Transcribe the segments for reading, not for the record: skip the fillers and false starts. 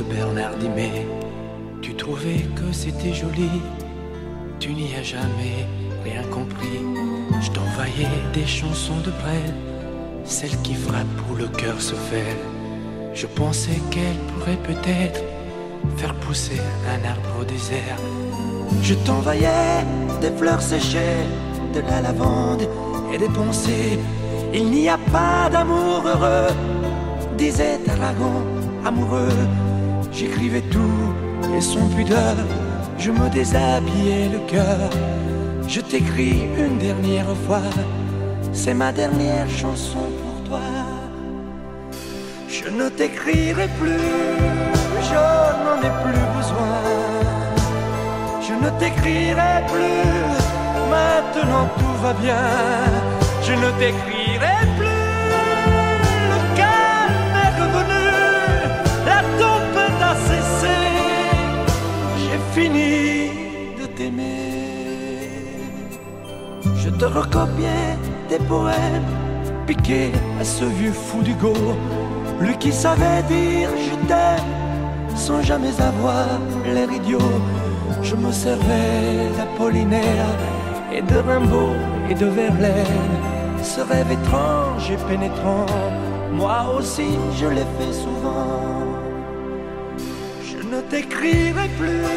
Bernard Dimet. Tu trouvais que c'était joli, tu n'y as jamais rien compris. Je t'envoyais des chansons de Brel, celles qui frappent où le cœur se fait. Je pensais qu'elle pourrait peut-être faire pousser un arbre au désert. Je t'envoyais des fleurs séchées, de la lavande et des pensées. Il n'y a pas d'amour heureux, disait Aragon, amoureux. J'écrivais tout et sans pudeur, je me déshabillais le cœur. Je t'écris une dernière fois, c'est ma dernière chanson pour toi. Je ne t'écrirai plus, je n'en ai plus besoin. Je ne t'écrirai plus, maintenant tout va bien. Je ne t'écrirai plus, le calme est revenu, la tempête a cessé. J'ai fini de t'aimer. Je te recopiais des poèmes piqués à ce vieux fou d'Hugo, lui qui savait dire je t'aime sans jamais avoir l'air idiot. Je me servais d'Apollinaire et de Rimbaud et de Verlaine. Ce rêve étrange et pénétrant, moi aussi je l'ai fait souvent. Je ne t'écrirai plus,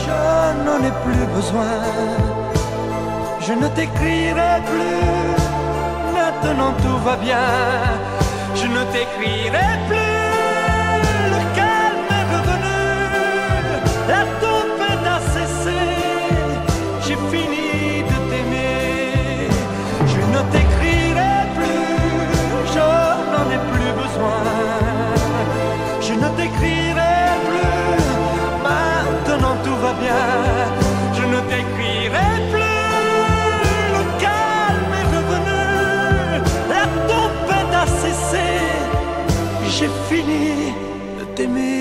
je n'en ai plus besoin. Je ne t'écrirai plus, maintenant tout va bien. Je ne t'écrirai plus, le calme est revenu, la tempête a cessé. J'ai fini de t'aimer. Je ne t'écrirai plus, je n'en ai plus besoin. Je ne t'écrirai plus, maintenant tout va bien. Je ne t'écrirai plus, le calme est revenu, la tempête a cessé. J'ai fini de t'aimer.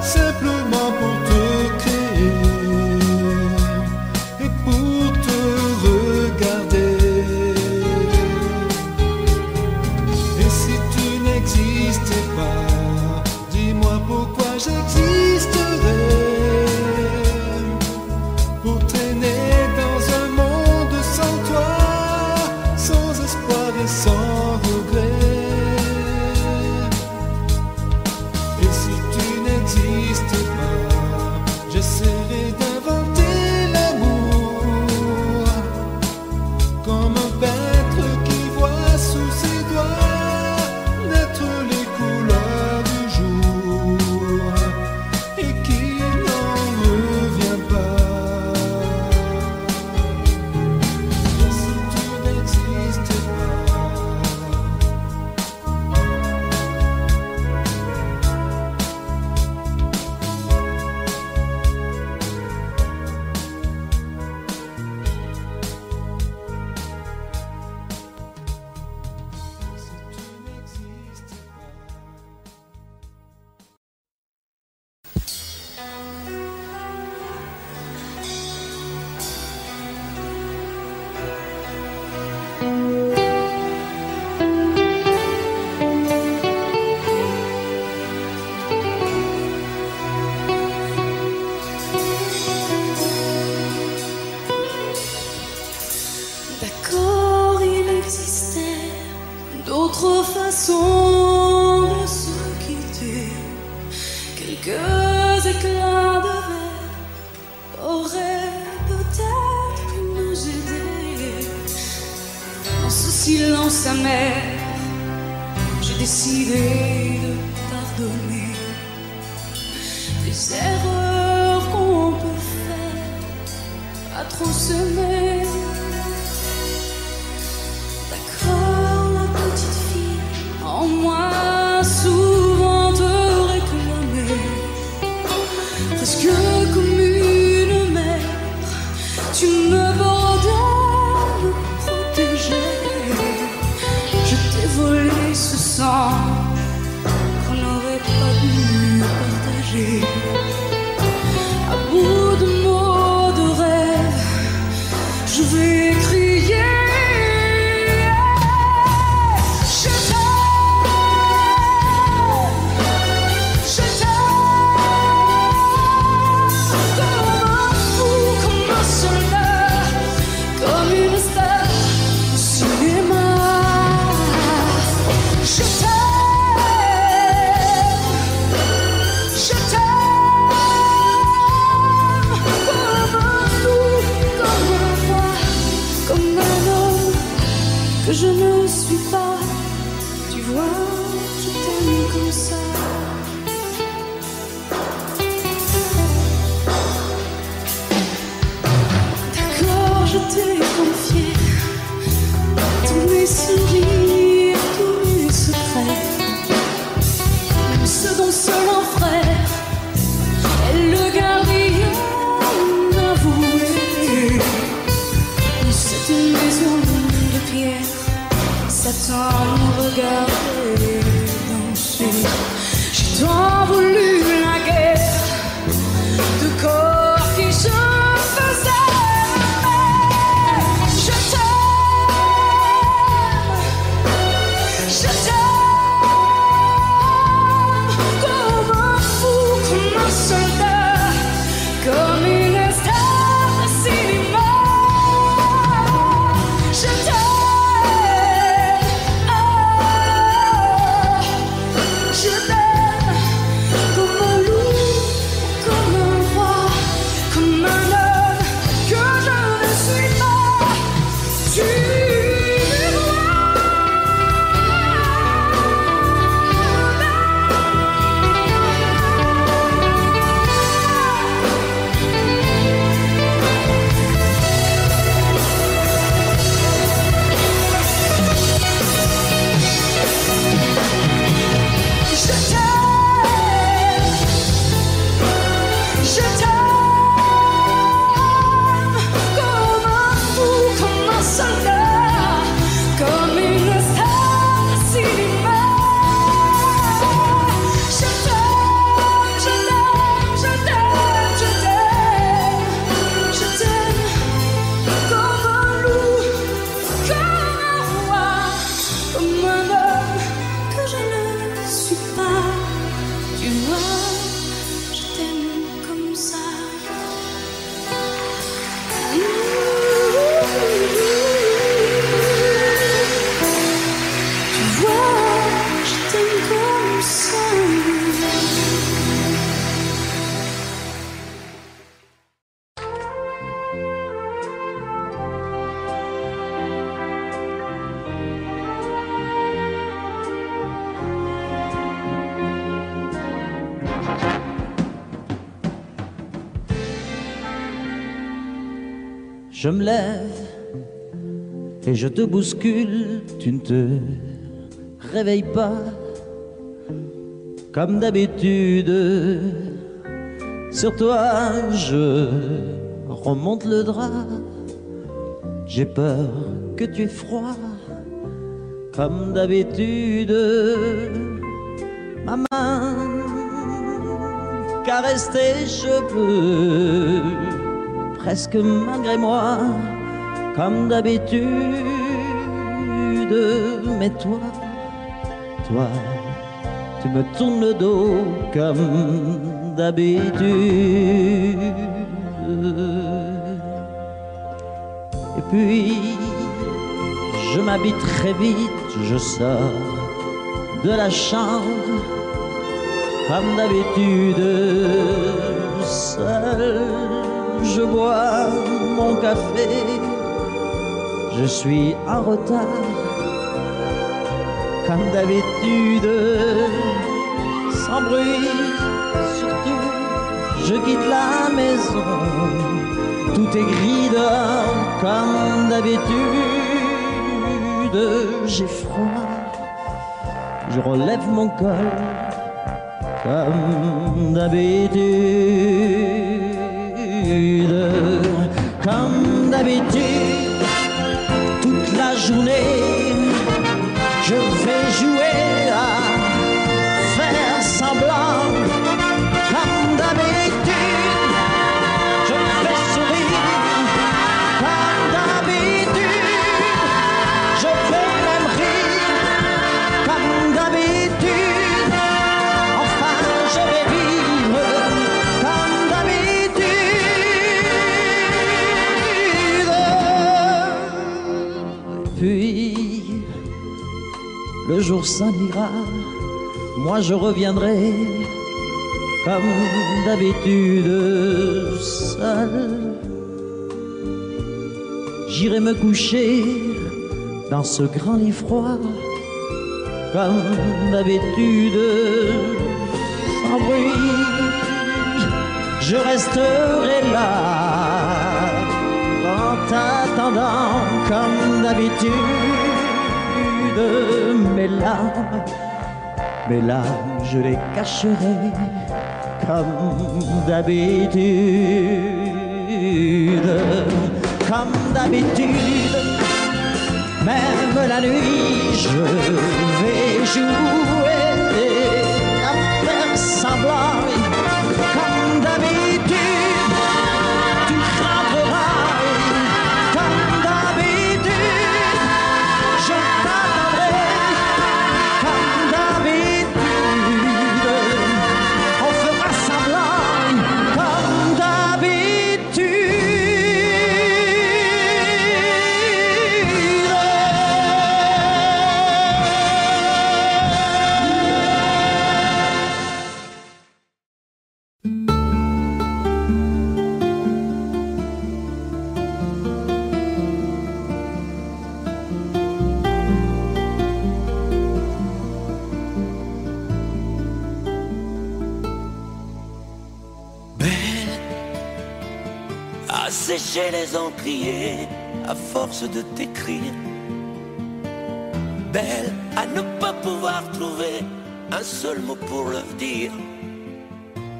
Simplement pour te créer. aurait peut-être pu nous aider. Dans ce silence amer, j'ai décidé de pardonner les erreurs qu'on peut faire à trop s'aimer. D'accord, la petite fille en moi souvent te réclamait, presque comme une mère, tu me bordais, me protégeais. Je t'ai volé ce sang qu'on n'aurait pas dû partager. À bout de mots, de rêves, je vais crier. Je t'aime, je t'aime, comme un fou, comme un soldat, comme une star au cinéma. Je t'aime, comme un fou, comme un roi, comme un homme que je ne suis pas. Tu vois, je t'aime comme ça. D'accord, je t'ai confié tous mes sourires, tous mes secrets, même ceux dont seul un frère est le gardien avoué. C'est une maison de pierre, Satan nous regardait danser. J'ai tant voulu la guerre de corps qui se faisaient aimer. Je t'aime, comme un fou, comme un soldat, comme une star de cinéma. Je t'aime, je t'aime, comme un loup, comme un roi, comme un homme que je ne suis pas. Tu je t'aime, comme un fou, comme un soldat, comme une star de cinéma. Je t'aime, je t'aime, je t'aime, je t'aime, je t'aime, comme un loup, comme un roi, comme un homme que je ne suis pas. Tu vois, je t'aime comme ça. Tu vois, je t'aime comme ça. Je me lève et je te bouscule, tu ne te réveilles pas comme d'habitude. Sur toi je remonte le drap, j'ai peur que tu aies froid comme d'habitude. Ma main caresse tes cheveux, presque malgré moi, comme d'habitude. Mais toi, tu me tournes le dos comme d'habitude. Et puis, je m'habille très vite, je sors de la chambre, comme d'habitude. Seul, je bois mon café. Je suis en retard, comme d'habitude, sans bruit, surtout, je quitte la maison. Tout est gris dehors, comme d'habitude, j'ai froid, je relève mon col, comme d'habitude, comme d'habitude, toute la journée, je vais jouer à faire semblant, comme d'habitude, je fais sourire, comme d'habitude, je vais même rire, comme d'habitude, enfin je vais vivre, comme d'habitude. Puis le jour s'en ira, moi je reviendrai comme d'habitude seul. J'irai me coucher dans ce grand lit froid, comme d'habitude, sans bruit. Je resterai là, en t'attendant comme d'habitude. Mes larmes, je les cacherai comme d'habitude, comme d'habitude. Même la nuit, je vais jouer à faire semblant, comme d'habitude. Tu frapperas, comme d'habitude. Je t'attendrai, comme d'habitude. On fera semblant, comme d'habitude. Assécher les encriers à force de t'écrire. Belle à ne pas pouvoir trouver un seul mot pour leur dire.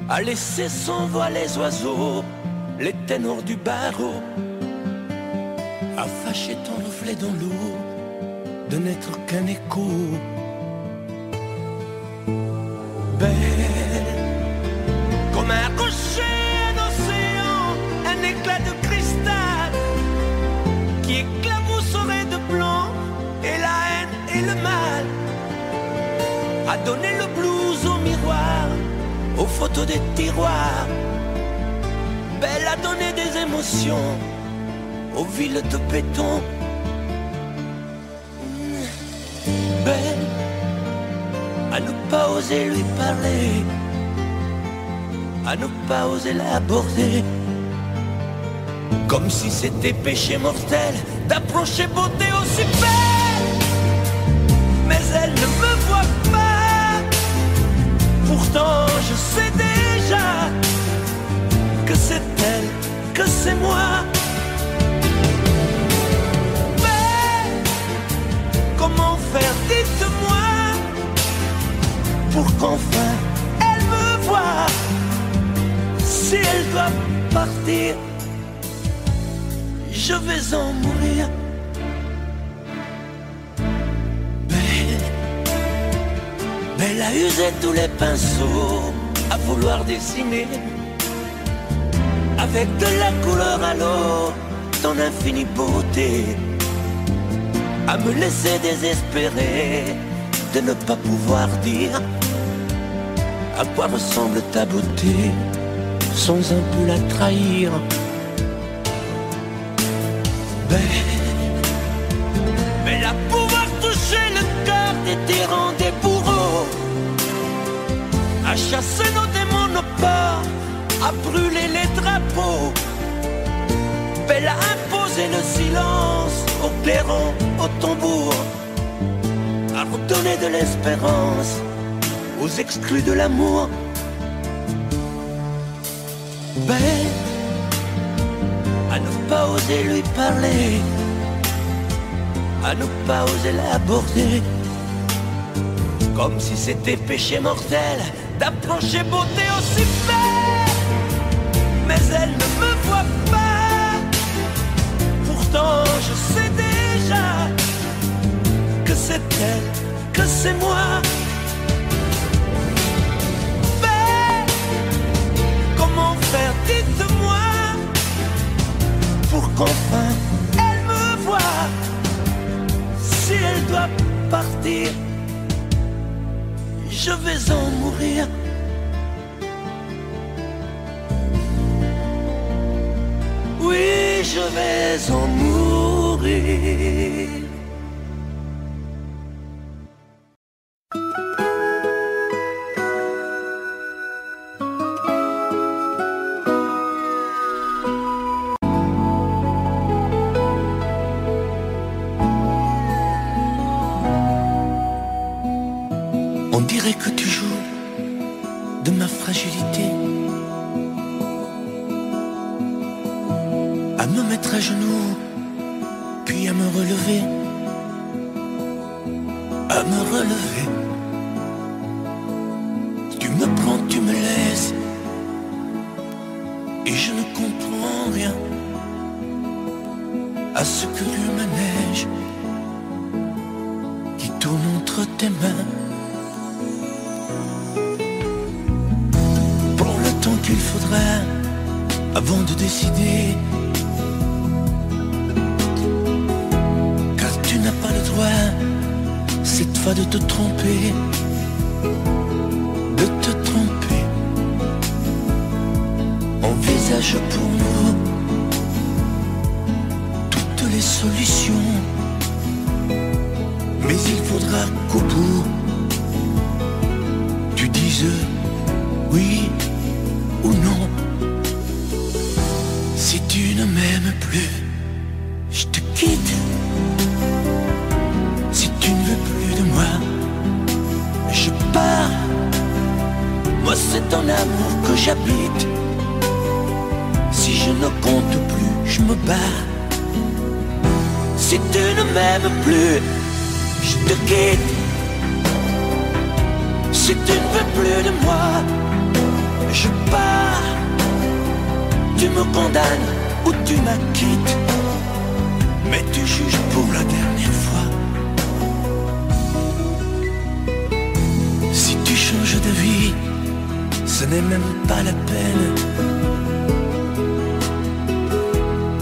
À laisser s'envoler les oiseaux, les ténors du barreau. À fâcher ton reflet dans l'eau, de n'être qu'un écho. Belle comme un rocher, un éclat de cristal qui éclabousserait de blanc et la haine et le mal, a donné le blues au miroir, aux photos des tiroirs. Belle a donné des émotions aux villes de béton. Belle à ne pas oser lui parler, à ne pas oser l'aborder, comme si c'était péché mortel d'approcher beauté aussi belle. Mais elle ne me voit pas, pourtant je sais déjà que c'est elle, que c'est moi. Mais comment faire, dites-moi, pour qu'enfin elle me voie. Si elle doit partir, je vais en mourir. Belle a usé tous les pinceaux à vouloir dessiner avec de la couleur à l'eau ton infinie beauté, à me laisser désespérer de ne pas pouvoir dire à quoi ressemble ta beauté sans un peu la trahir. Belle à pouvoir toucher le cœur des tyrans, des bourreaux, à chasser nos démons, nos peurs, à brûler les drapeaux, Elle a imposé le silence au clairon, au tambour, à redonner de l'espérance aux exclus de l'amour. Ben, à ne pas oser lui parler, à ne pas oser l'aborder, comme si c'était péché mortel d'approcher beauté aussi belle. Mais elle ne me voit pas, pourtant je sais déjà que c'est elle, que c'est moi. Mais comment faire, dites-moi, pour qu'enfin elle me voie. Si elle doit partir, je vais en mourir. Oui, je vais en mourir. On dirait que tu joues de ma fragilité, à me mettre à genoux, puis à me relever, à me relever. Tu me prends, tu me laisses, et je ne comprends rien à ce que tu manèges qui tourne entre tes mains. Prends le temps qu'il faudra avant de décider, car tu n'as pas le droit cette fois de te tromper, de te tromper. Envisage pour nous toutes les solutions, mais il faudra qu'au bout tu dises oui ou non. Si tu ne m'aimes plus, je te quitte. Si tu ne veux plus de moi, je pars. Moi c'est ton amour que j'habite. Si je ne compte plus, je me bats. Si tu ne m'aimes plus, je te quitte. Si tu ne veux plus de moi, je pars. Tu me condamnes ou tu m'acquittes, mais tu juges pour la dernière fois. Si tu changes de vie, ce n'est même pas la peine.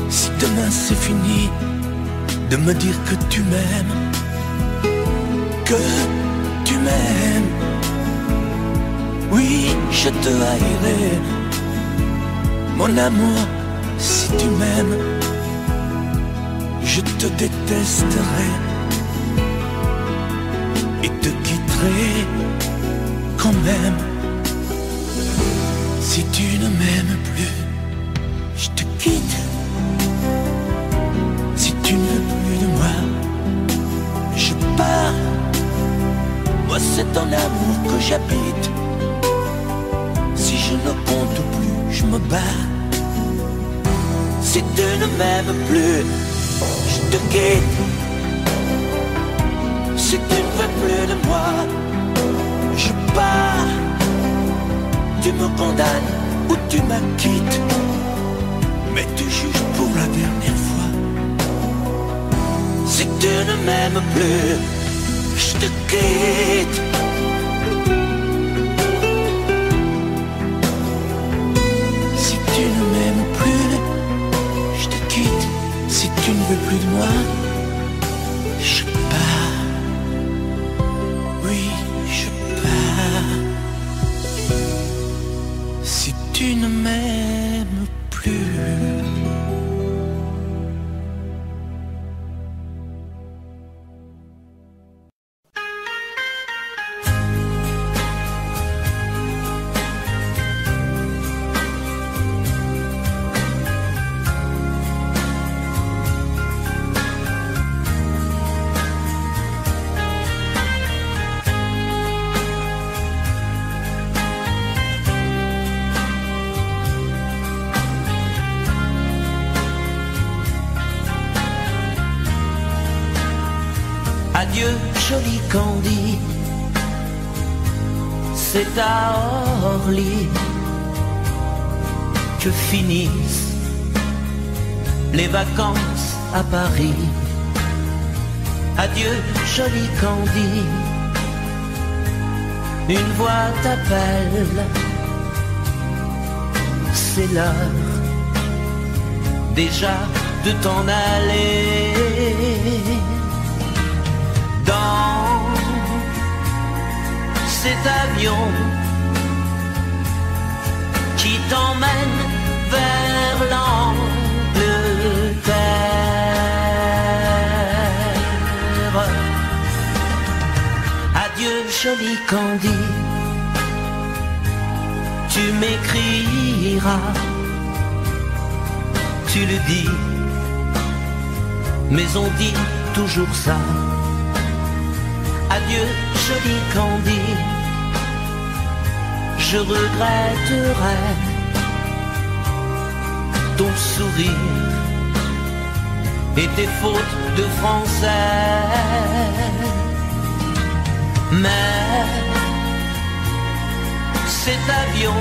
Si demain c'est fini de me dire que tu m'aimes, que tu m'aimes, oui, je te haïrai. Mon amour, si tu m'aimes, je te détesterai et te quitterai quand même. Si tu ne m'aimes plus, je te quitte. Si tu ne veux plus de moi, je pars. Moi c'est ton amour que j'habite. Si je ne compte plus, je me bats. Si tu ne m'aimes plus, je te quitte. Si tu ne veux plus de moi, je pars. Tu me condamnes ou tu m'acquittes, mais tu juges pour la dernière fois. Si tu ne m'aimes plus, je te quitte. Si tu ne m'aimes plus, je te quitte. Si tu ne veux plus de moi, je pars. Oui, je pars. Si tu ne m'aimes plus. Adieu joli Candy, c'est à Orly que finissent les vacances à Paris. Adieu joli Candy, une voix t'appelle, c'est l'heure déjà de t'en aller. Dans cet avion qui t'emmène vers l'Angleterre. Adieu joli Candy, tu m'écriras, tu le dis, mais on dit toujours ça. Adieu joli Candy, je regretterai ton sourire et tes fautes de français. Mais cet avion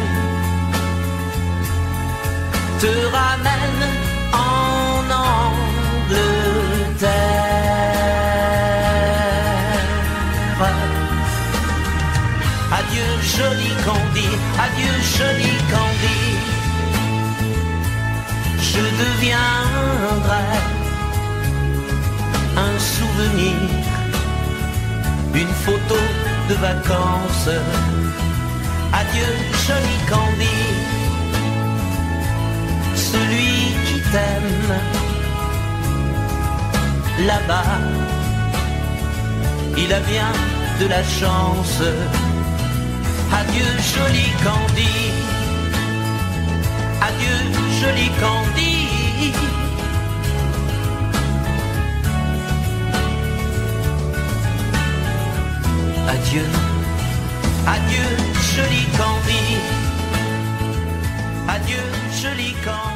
te ramène en Angleterre. Adieu joli Candy, adieu joli Candy, je deviendrai un souvenir, une photo de vacances. Adieu joli Candy, celui qui t'aime là-bas, il a bien de la chance. Adieu joli Candy, adieu joli Candy. Adieu, adieu joli Candy, adieu joli Candy.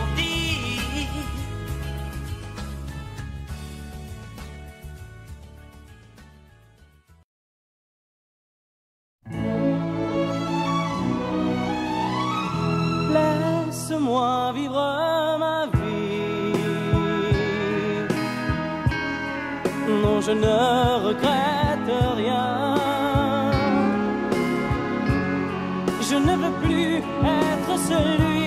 Laisse-moi vivre ma vie. Non, je ne regrette rien. Je ne veux plus être celui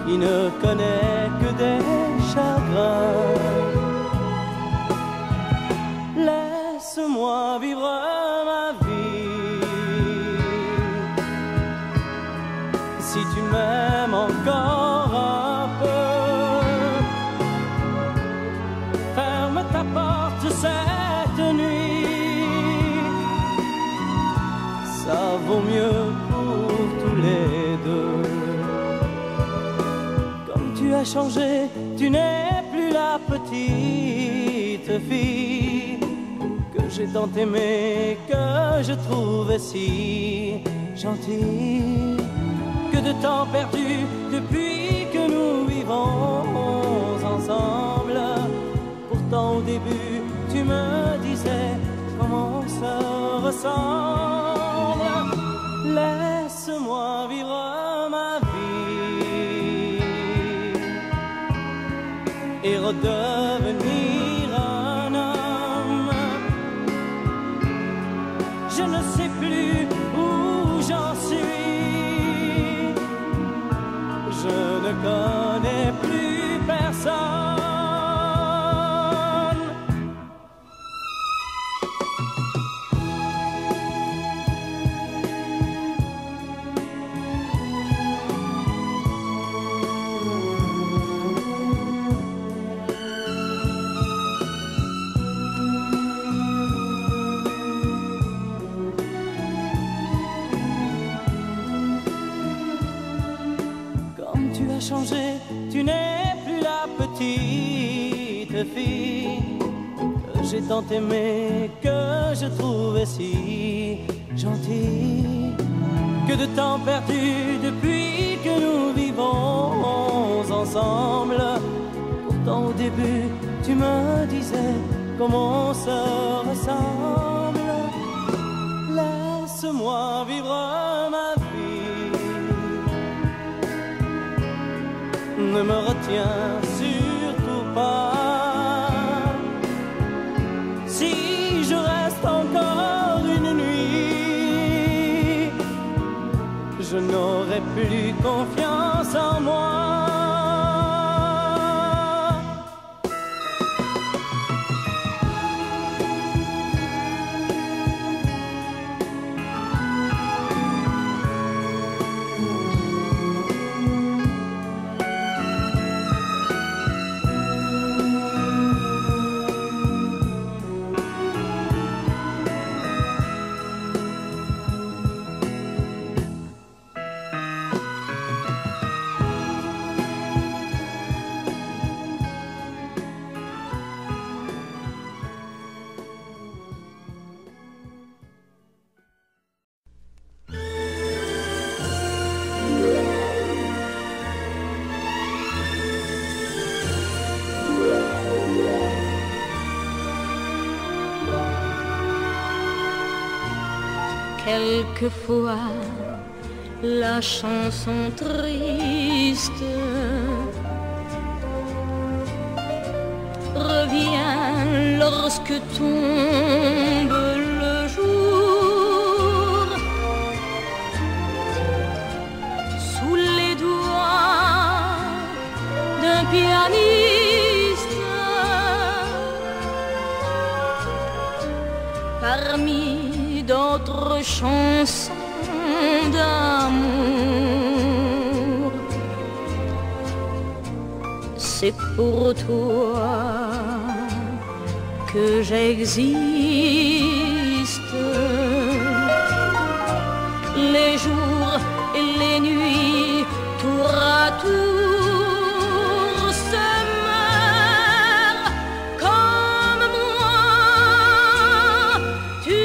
qui ne connaît que des chagrins. Laisse-moi vivre ma vie. Si tu m'aimes encore un peu, ferme ta porte cette nuit. Ça vaut mieux pour tous les deux. Comme tu as changé, tu n'es plus la petite fille que j'ai tant aimée, que je trouvais si gentille. Que de temps perdu depuis que nous vivons ensemble. Pourtant au début tu me disais comment on se ressemble. Laisse-moi vivre ma vie et redevenir un homme. Je ne sais plus où j'en suis, je ne connais plus personne. Changé, tu n'es plus la petite fille que j'ai tant aimée, que je trouvais si gentille. Que de temps perdu depuis que nous vivons ensemble. Pourtant au début tu me disais comment on se ressemble. Laisse-moi vivre ma vie, ne me retiens surtout pas. Si je reste encore une nuit, je n'aurai plus confiance en moi. Quelquefois, la chanson triste revient lorsque tombe le jour. Sous les doigts d'un pianiste, parmi d'autres chansons d'amour, c'est pour toi que j'existe. Les jours et les nuits, tour à tour, se meurent comme moi. Tu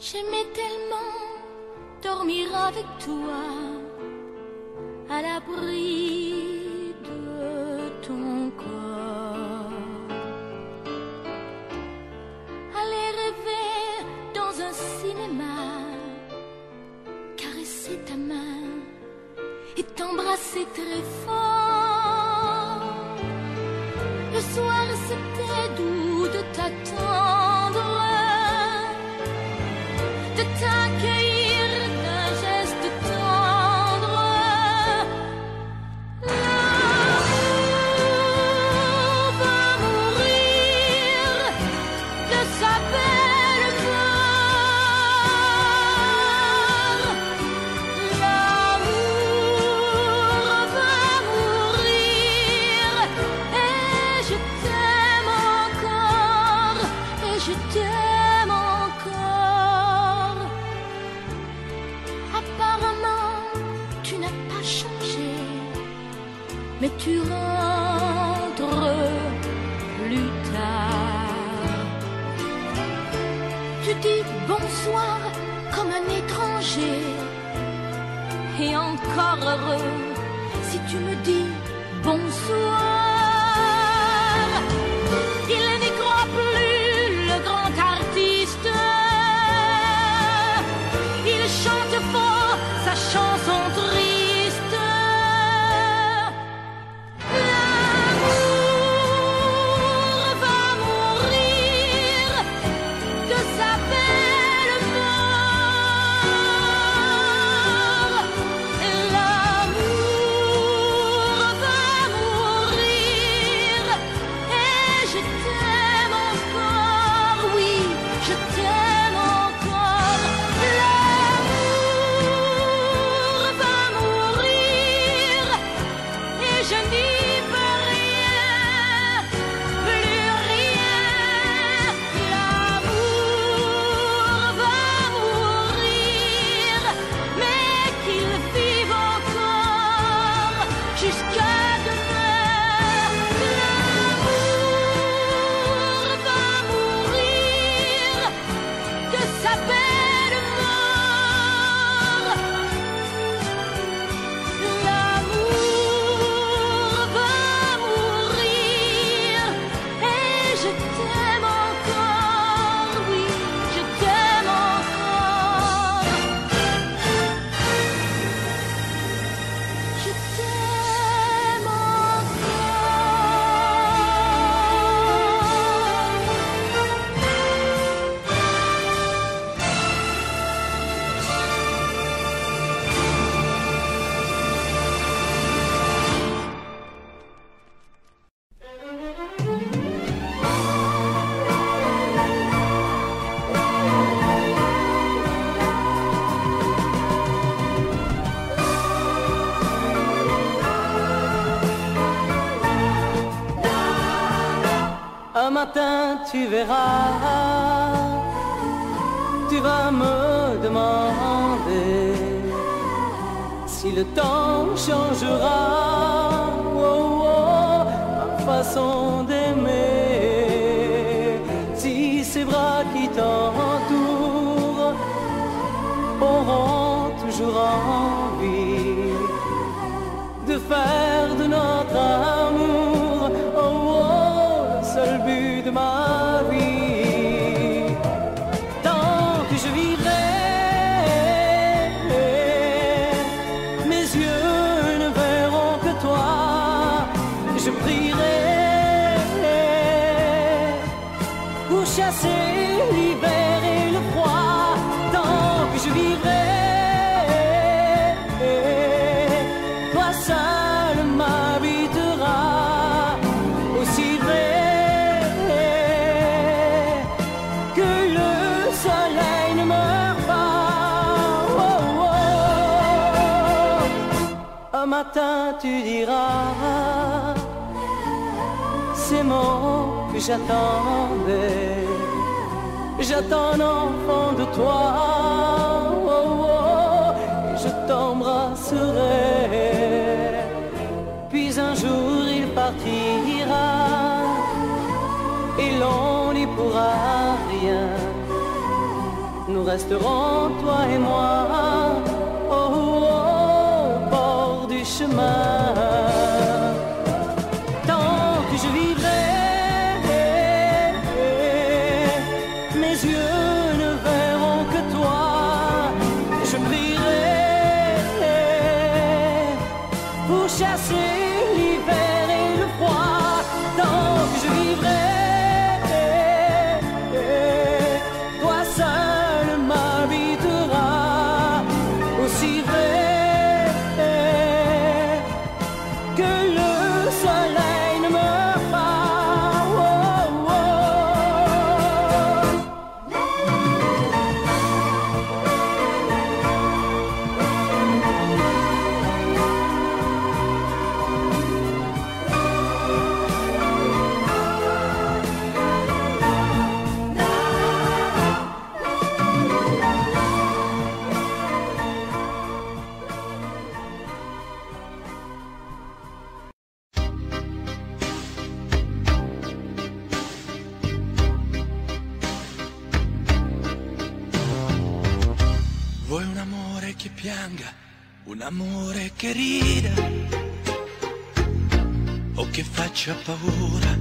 J'aimais tellement dormir avec toi, à l'abri de ton corps. Aller rêver dans un cinéma, caresser ta main et t'embrasser très fort. Le soir c'était doux de t'attendre, de t'accueillir d'un geste tendre. L'amour va mourir de sa belle mort. L'amour va mourir et je t'aime encore, et je t'aime encore. Apparemment, tu n'as pas changé, mais tu rentres plus tard. Tu dis bonsoir comme un étranger, et encore heureux si tu me dis bonsoir. Il n'y croit plus, le grand artiste. Il chante fort sa chanson triste. L'amour va mourir de sa belle mort. L'amour va mourir et je t'aime encore, oui, je t'aime encore. L'amour va mourir et je n'y peux rien, plus rien. L'amour va mourir, mais qu'il vive encore jusqu'à demain. L'amour va mourir de sa belle mort. L'amour va mourir et je t'aime encore, oui, je t'aime encore. Je t'aime Un matin tu verras, tu vas me demander si le temps changera ma façon d'aimer, si ces bras qui t'entourent auront toujours envie de faire de notre amour le seul but de ma vie. Tant que je vivrai, mes yeux ne verront que toi. Je prierai pour chasser l'hiver et le froid. Tant que je vivrai, toi seul m'habiteras. Aussi vrai que le soleil ne meurt pas. Un matin tu diras ces mots que j'attendais. J'attends un enfant de toi, et je t'embrasserai. Puis un jour il partira, et l'on n'y pourra rien. nous resterons, toi et moi, au bord du chemin. Tant que je vivrai, mes yeux ne verront que toi. Je prierai pour chasser l'hiver et le froid. Tant que je vivrai, toi seul m'habiteras. Aussi vrai que le soleil ne meurt pas. Oh, oh. Vuoi un amore che pianga, un amore che rida, o che faccia paura,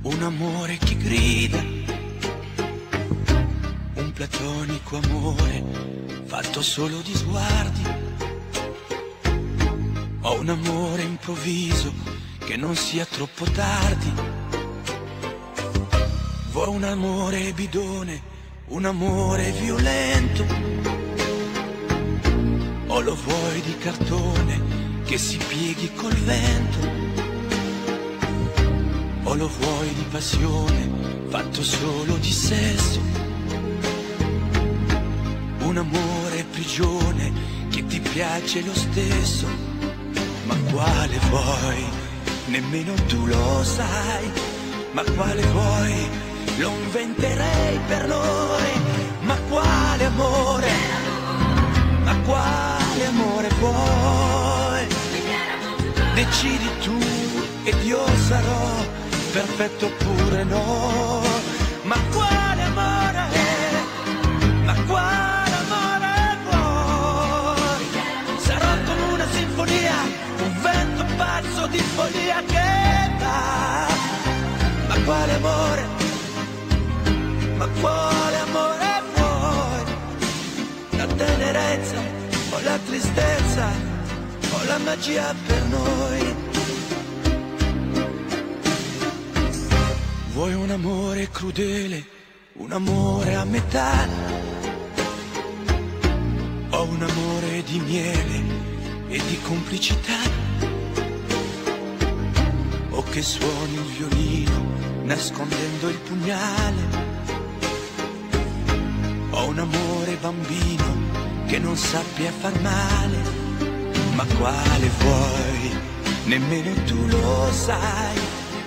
un amore che grida, un platonico amore fatto solo di sguardi, o un amore improvviso che non sia troppo tardi. Vuoi un amore bidone, un amore violento, o lo vuoi di cartone che si pieghi col vento, o lo vuoi di passione fatto solo di sesso, un amore prigione che ti piace lo stesso. Ma quale vuoi? Nemmeno tu lo sai. Ma quale vuoi? Lo inventerei per noi. Ma quale amore? Ma quale amore vuoi? Decidi tu ed io sarò perfetto oppure no. Ma quale amore? Ma quale amore vuoi? Sarò come una sinfonia, un vento pazzo di follia che va. Ma quale amore? Ma quale amore vuoi? La tenerezza o la tristezza o la magia per noi? Vuoi un amore crudele, un amore a metà, o un amore di miele e di complicità, o che suoni il violino nascondendo il pugnale, o un amore bambino che non sappia far male. Ma quale vuoi? Nemmeno tu lo sai.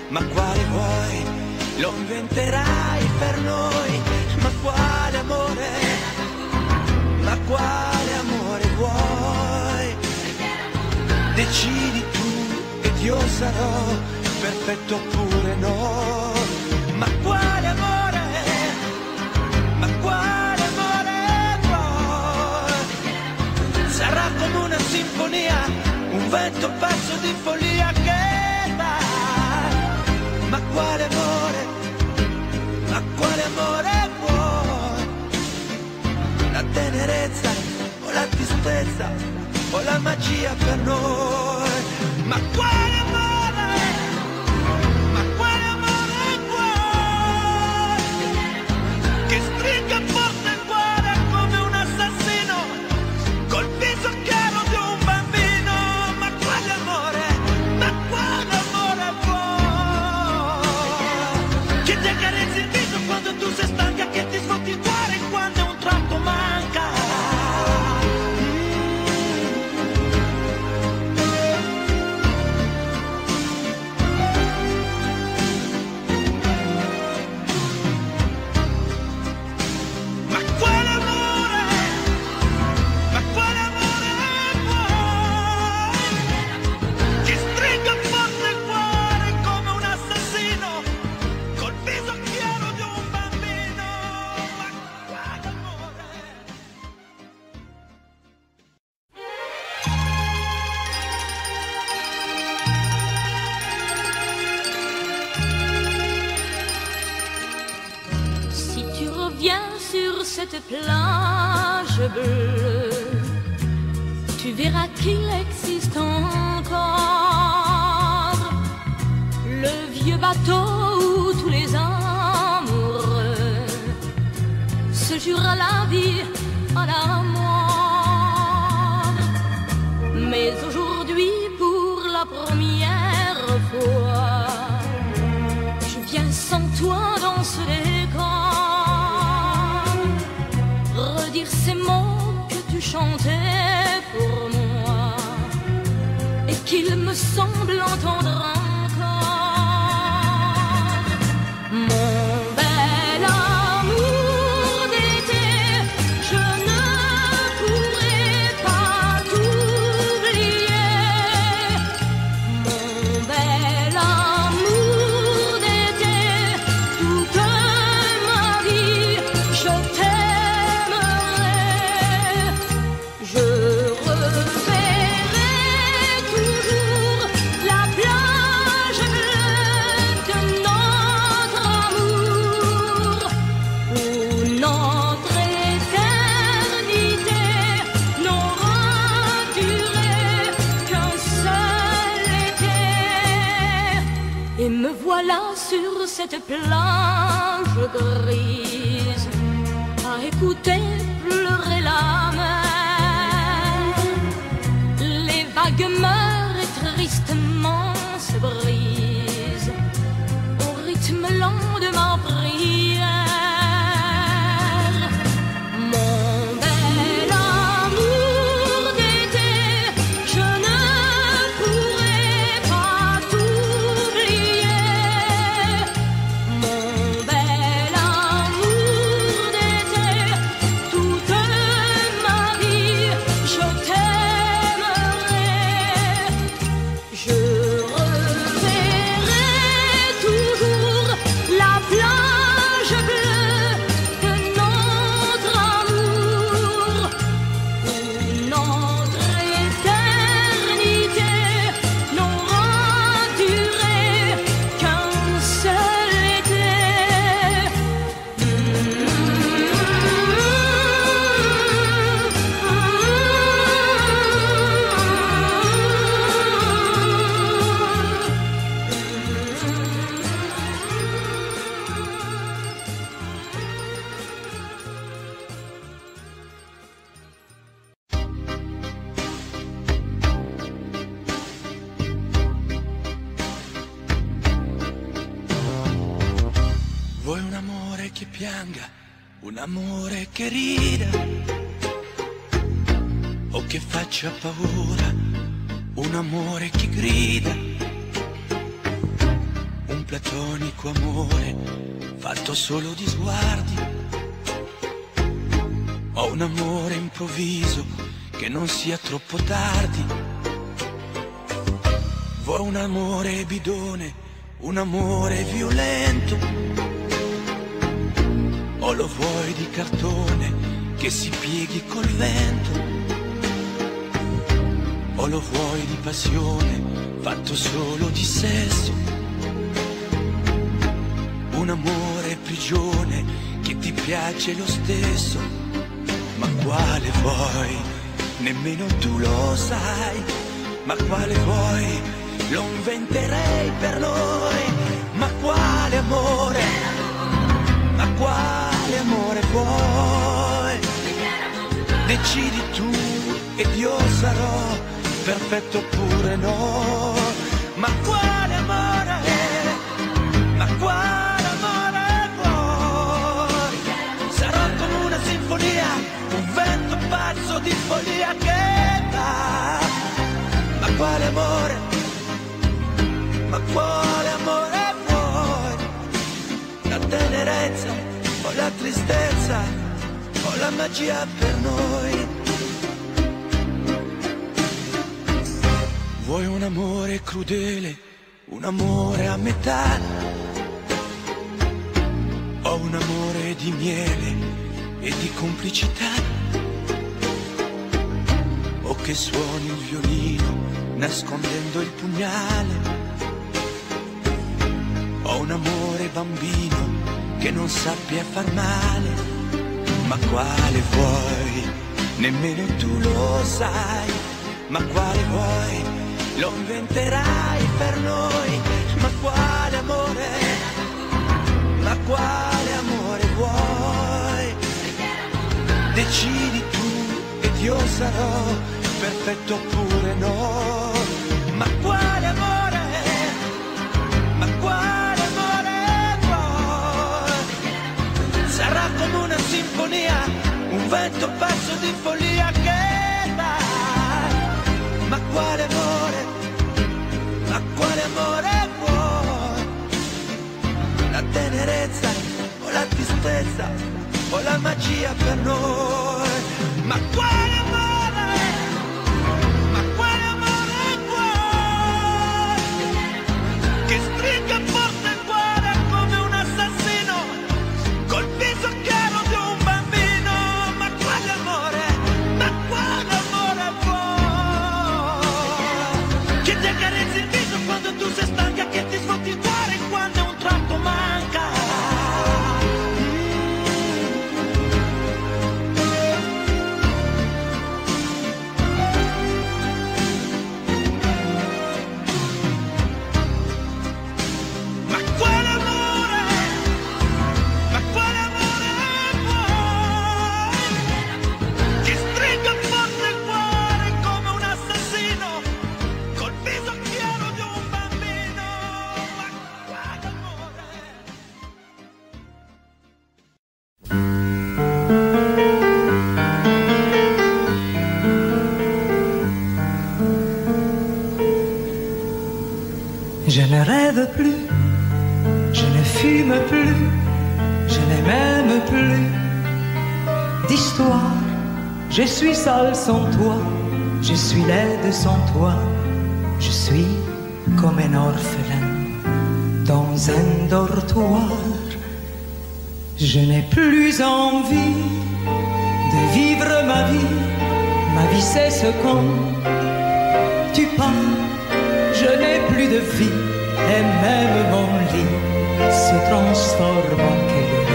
Ma quale vuoi? Lo inventerai per noi. Ma quale amore? Ma quale amore vuoi? Decidi tu ed io sarò perfetto oppure no. Ma quale amore? Ma quale amore vuoi? Sarà come una sinfonia, un vento pazzo di follia che va. Ma quale amore? Ma quale amore vuoi? La tenerezza o la tristezza o la magia per noi? Ma quale amore? Ma quale amore vuoi? Che stringa forte il cuore come un assassino col viso chiaro di un bambino. Ma quale amore? Ma quale amore vuoi? Che ti accarezzi il viso quando tu sei stanca, che ti sfotti il cuore quando un tratto manca. viens sur cette plage bleue, tu verras qu'il existe encore le vieux bateau où tous les amoureux se jurent la vie à la mort. Mais aujourd'hui, pour la première fois, je viens sans toi dans ce décor, redire ces mots que tu chantais pour moi et qu'il me semble entendre encore. Mon bel amour d'été, je ne pourrai pas t'oublier. Mon bel amour d'été, toute ma vie, je t'aimerai. Je reverrai toujours la plage bleue de notre amour, où notre éternité n'aura duré qu'un seul été. Et me voilà sur cette plage grise, à écouter pleurer la mer. Les vagues meurent et tristement se brisent au rythme lent de ma prière. Mon bel amour d'été, je ne pourrai pas t'oublier. Mon bel amour d'été, toute ma vie, je t'aimerai. Je reverrai toujours la plage bleue de notre amour, où notre éternité n'aura duré qu'un seul été. Vuoi un amore che pianga, un amore che rida, o che faccia paura, un amore che grida, un platonico amore fatto solo di sguardi, o un amore improvviso che non sia troppo tardi. Vuoi un amore bidone, un amore violento, o lo vuoi di cartone che si pieghi col vento, o lo vuoi di passione fatto solo di sesso, un amore prigione che ti piace lo stesso. Ma quale vuoi? Nemmeno tu lo sai. Ma quale vuoi? Lo inventerei per noi. Ma quale amore? Ma quale amore vuoi? Decidi tu ed io sarò perfetto oppure no. Ma quale amore? Ma quale amore vuoi? Sarò come una sinfonia, un vento pazzo di follia che va. Ma quale amore? Ma quale amore vuoi? La tenerezza o la tristezza o la magia per noi? Vuoi un amore crudele, un amore a metà, o un amore di miele e di complicità, o che suoni il violino nascondendo il pugnale, o un amore bambino che non sappia far male. Ma quale vuoi, nemmeno tu lo sai. Ma quale vuoi, lo inventerai per noi. Ma quale amore vuoi? Decidi tu ed io sarò perfetto oppure no. Ma quale amore vuoi? Sarà come una sinfonia, un vento basso di follia che dai. Ma quale amore vuoi? La tenerezza o la tristezza o la magia per noi? Ma quale amore vuoi? Che stringa forte il cuore come un assassino col viso chiaro di un bambino. Ma quale amore vuoi? Che ti accarezzi il viso quando tu sei stanca, che ti sfotti il cuore quando un tratto manca. Je ne rêve plus, je ne fume plus, je n'ai même plus d'histoire. Je suis seul sans toi, je suis laide sans toi, je suis comme un orphelin dans un dortoir. Je n'ai plus envie de vivre ma vie cesse quand tu pars. Je n'ai plus de vie et même mon lit se transforme en quérir.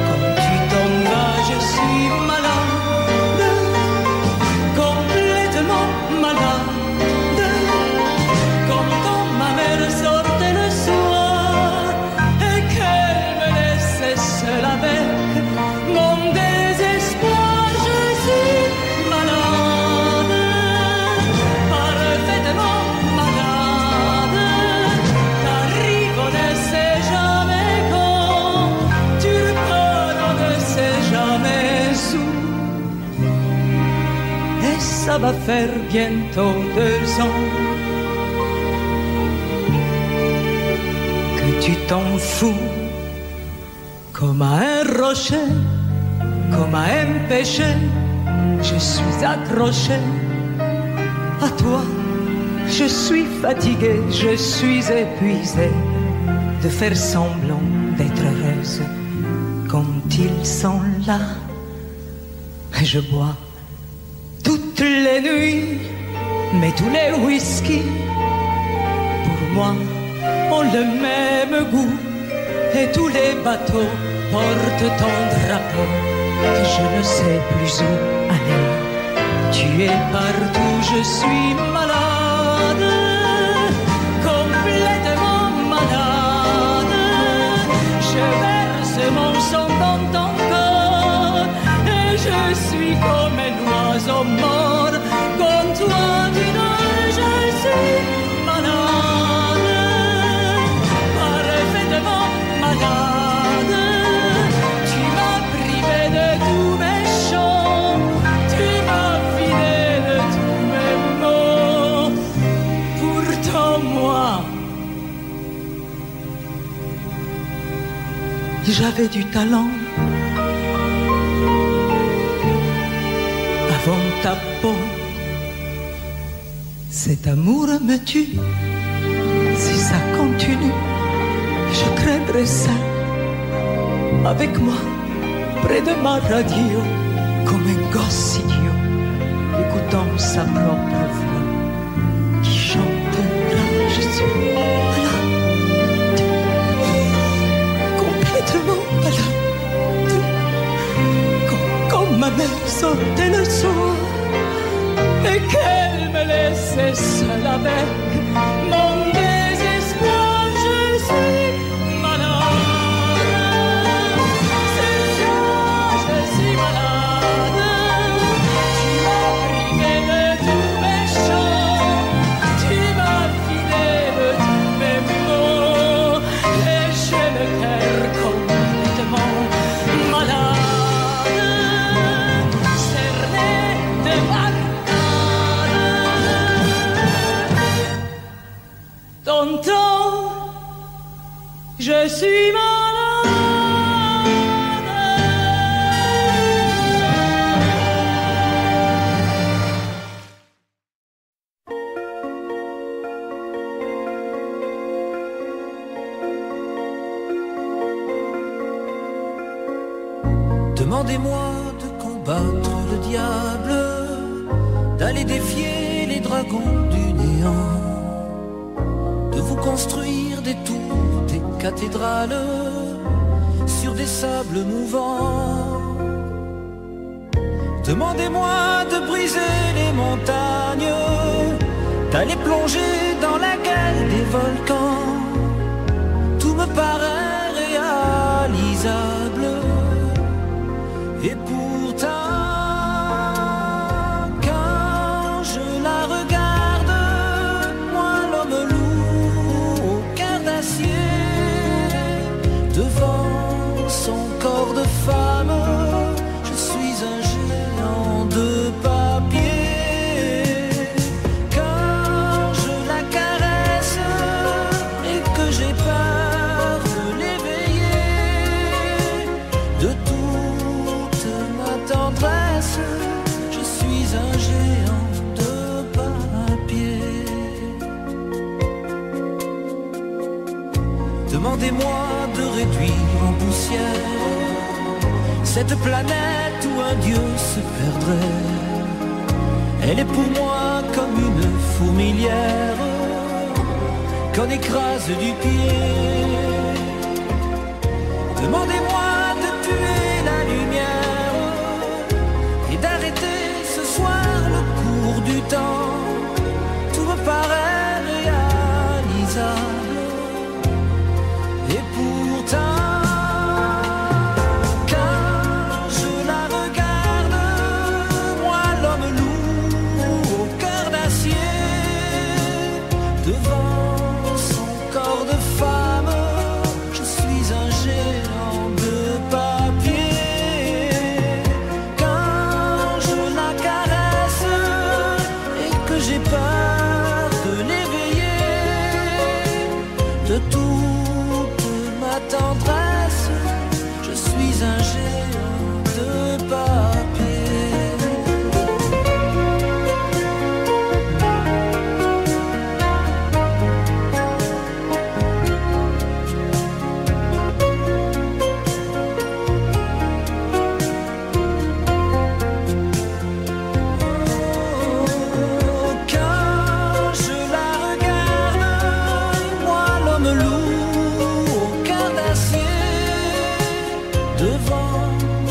Quand tu t'en vas, je suis malade, complètement malade. Comme quand ma mère sortait le soir et qu'elle me laissait seule avec mon désespoir. Je suis malade, parfaitement. Ça va faire bientôt 2 ans que tu t'en fous comme à un rocher, comme à un péché. Je suis accroché à toi, je suis fatigué, je suis épuisé de faire semblant d'être heureuse quand ils sont là. Et je bois toutes les nuits, mais tous les whisky, pour moi, ont le même goût. Et tous les bateaux portent ton drapeau, que je ne sais plus où aller. Tu es partout, je suis malade, complètement malade. Je verse mon sang dans ton corps, et je suis comme un oiseau mort. Comme toi tu dors, je suis malade, parfaitement malade. Tu m'as privé de tous mes chants, tu m'as vidé de tous mes mots. Pourtant moi, j'avais du talent. Avant ta peau, cet amour me tue. Si ça continue, je craindrais ça. Avec moi, près de ma radio, comme un gosse idiot, écoutant sa propre voix qui chantera. Je suis malade, complètement malade. sauter le soir et qu'elle me laissait seule avec mon désespoir. Je suis malade, c'est ça, je suis malade. Tu m'as privé de tous mes chants, tu m'as vidé de tous mes mots, et j'ai le cœur complètement malade, cerné de marcade. Tonton, je suis malade. Demandez-moi de combattre le diable, d'aller défier les dragons du néant, de vous construire des tours, des cathédrales sur des sables mouvants. Demandez-moi de briser les montagnes, d'aller plonger dans la gueule des volcans. Tout me paraît réalisable. Et pourtant, quand je la regarde, moi l'homme loup au cœur d'acier, devant son corps de femme, je suis un géant de papier. Quand je la caresse et que j'ai peur de l'éveiller, de toute ma tendresse, je suis un géant de papier. Demandez-moi de réduire en poussière cette planète où un dieu se perdrait. Elle est pour moi comme une fourmilière qu'on écrase du pied. Demandez-moi de tuer la lumière et d'arrêter ce soir le cours du temps. Tout me paraît réalisable. Et pourtant, quand je la regarde, moi l'homme loup au cœur d'acier, devant son corps de femme, je suis un géant de papier. Quand je la caresse et que j'ai peur de l'éveiller, de toute ma tendresse, je suis un géant de papier. Quand je la regarde, moi l'homme loup au cœur d'acier, devant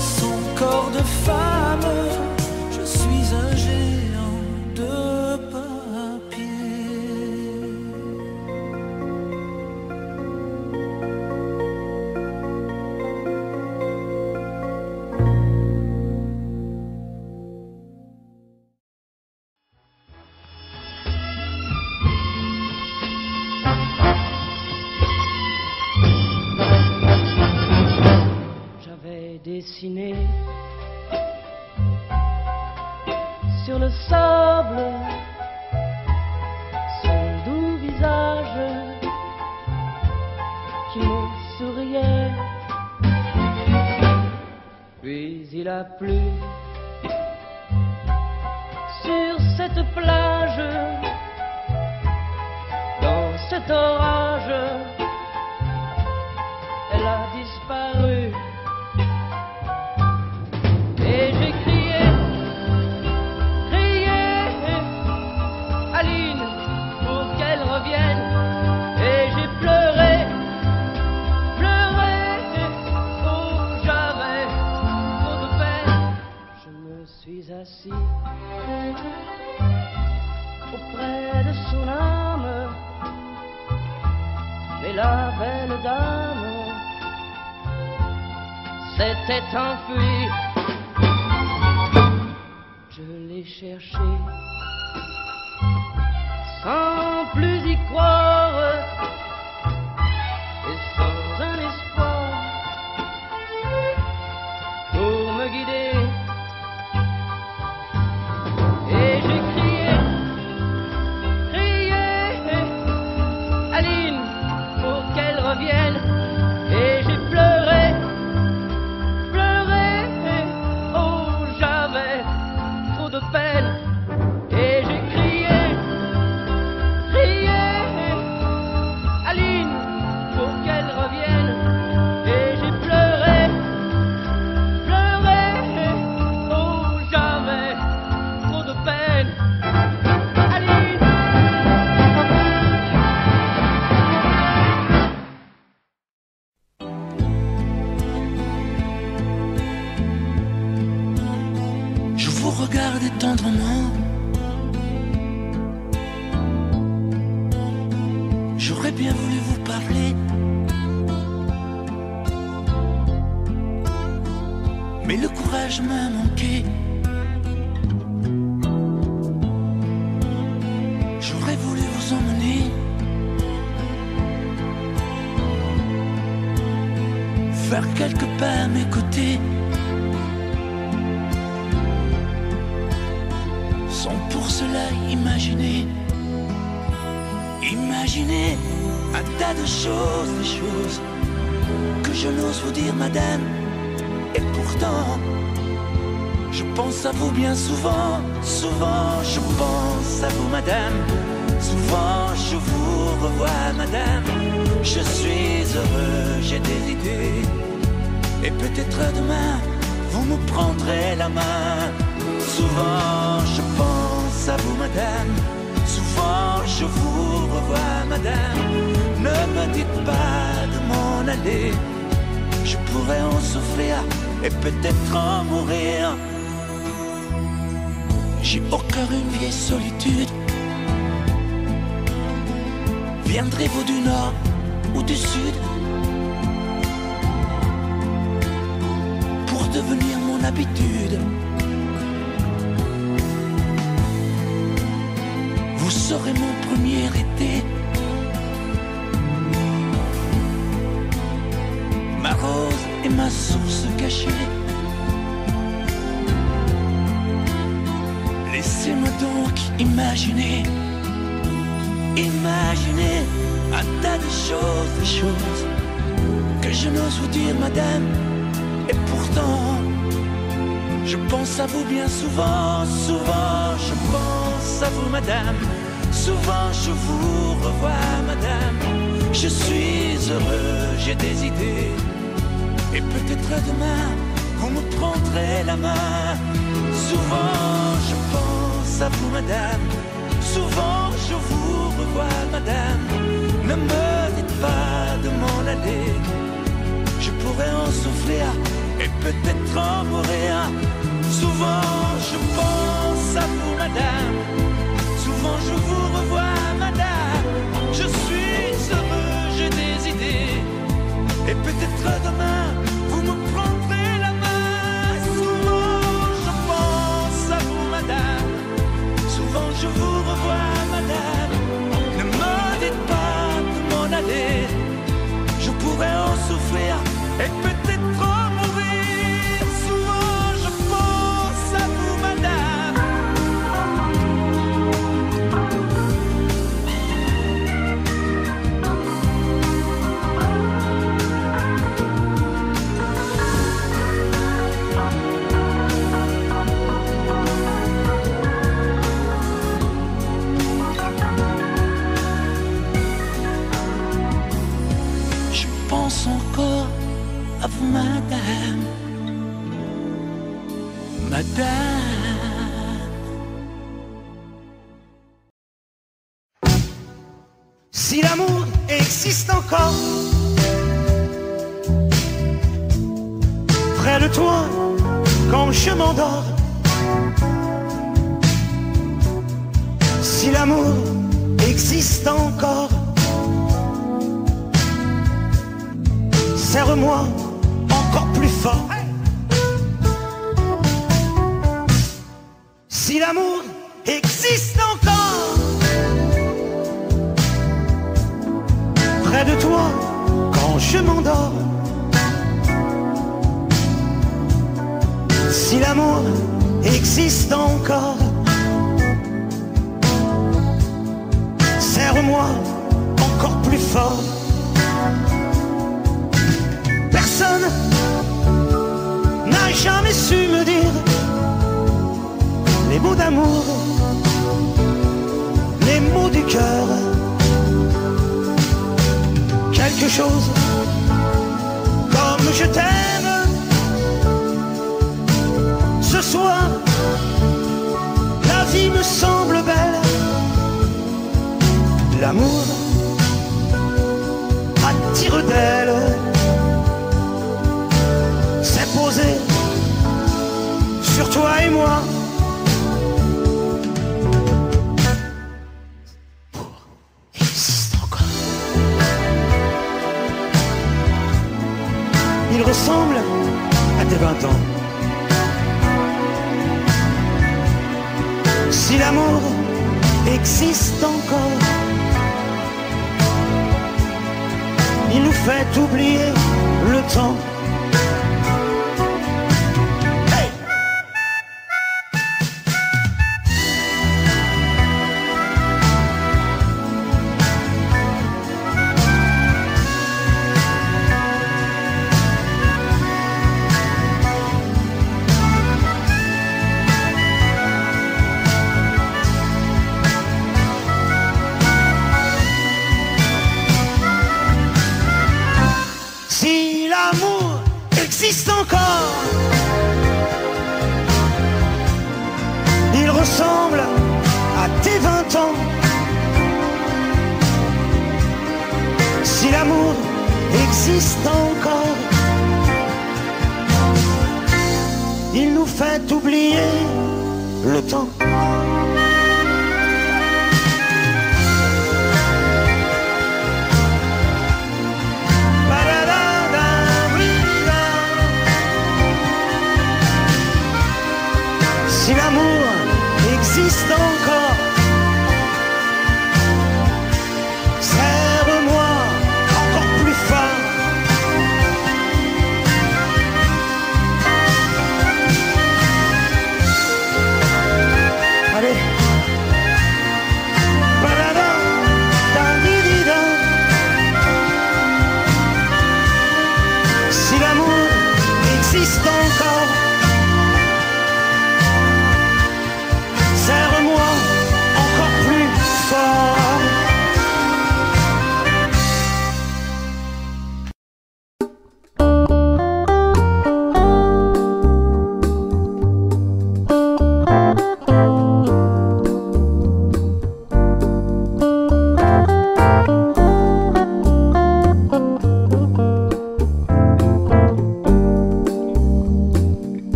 son corps de femme, je suis un géant de papier. J'avais dessiné sur le sable son doux visage qui me souriait. Puis il a plu sur cette plage, dans cet orage, elle a disparu. Et j'ai crié, Aline, pour qu'elle revienne. Et j'ai pleuré, oh j'avais trop de peine. Je me suis assis auprès de son âme, mais la belle dame s'était enfuie. Je l'ai cherché sans plus y croire et sans un espoir pour me guider. Et j'ai crié, Aline, pour qu'elle revienne. Et j'ai pleuré, oh j'avais trop de peine. Et j'ai crié, Aline, pour qu'elle revienne. Et j'ai pleuré, oh j'avais trop de peine. Aline. Je vous regardais tendrement. J'aurais bien voulu vous parler, mais le courage m'a manqué. J'aurais voulu vous emmener faire quelques pas à mes côtés, sans pour cela imaginer un tas de choses, des choses que je n'ose vous dire, madame. Et pourtant, je pense à vous bien souvent, je pense à vous, madame. Souvent je vous revois, madame. Je suis heureux, j'ai des idées, et peut-être demain vous me prendrez la main. Souvent je pense à vous, madame. Souvent je vous revois, madame. Ne me dites pas de m'en aller, je pourrais en souffrir et peut-être en mourir. J'ai au cœur une vieille solitude. Viendrez-vous du nord ou du sud pour devenir mon habitude? Vous serez mon premier été, ma rose et ma source cachée. Laissez-moi donc imaginer un tas de choses que je n'ose vous dire, madame. Et pourtant, je pense à vous bien souvent, je pense à vous, madame. Souvent je vous revois, madame. Je suis heureux, j'ai des idées, et peut-être demain vous me prendrez la main. Souvent je pense à vous, madame. Souvent je vous revois, madame. Ne me dites pas de m'en aller, je pourrais en souffrir et peut-être en mourir. Souvent je pense à vous, madame. Souvent je vous revois, madame. Je suis heureux, j'ai des idées, et peut-être demain vous me prendrez la main. Souvent je pense à vous, madame. Souvent je vous revois, madame. Ne me dites pas de m'en aller, je pourrais en souffrir et peut-être en mourir. Souvent je pense à vous, madame. Je pense encore à vous, madame. Madame. Si l'amour existe encore, près de toi quand je m'endors, Si l'amour existe encore, serre-moi encore plus fort. Si l'amour existe encore, près de toi quand je m'endors. Si l'amour existe encore, serre-moi encore plus fort. Personne n'a jamais su me dire les mots d'amour, les mots du cœur. Quelque chose comme je t'aime. Ce soir, la vie me semble belle. L'amour à tire-d'aile s'est posé sur toi et moi. Il ressemble à tes 20 ans. Si l'amour existe encore, il nous fait oublier le temps. Hey! Si l'amour existe encore, il ressemble à tes 20 ans. Si l'amour existe encore, il nous fait oublier le temps.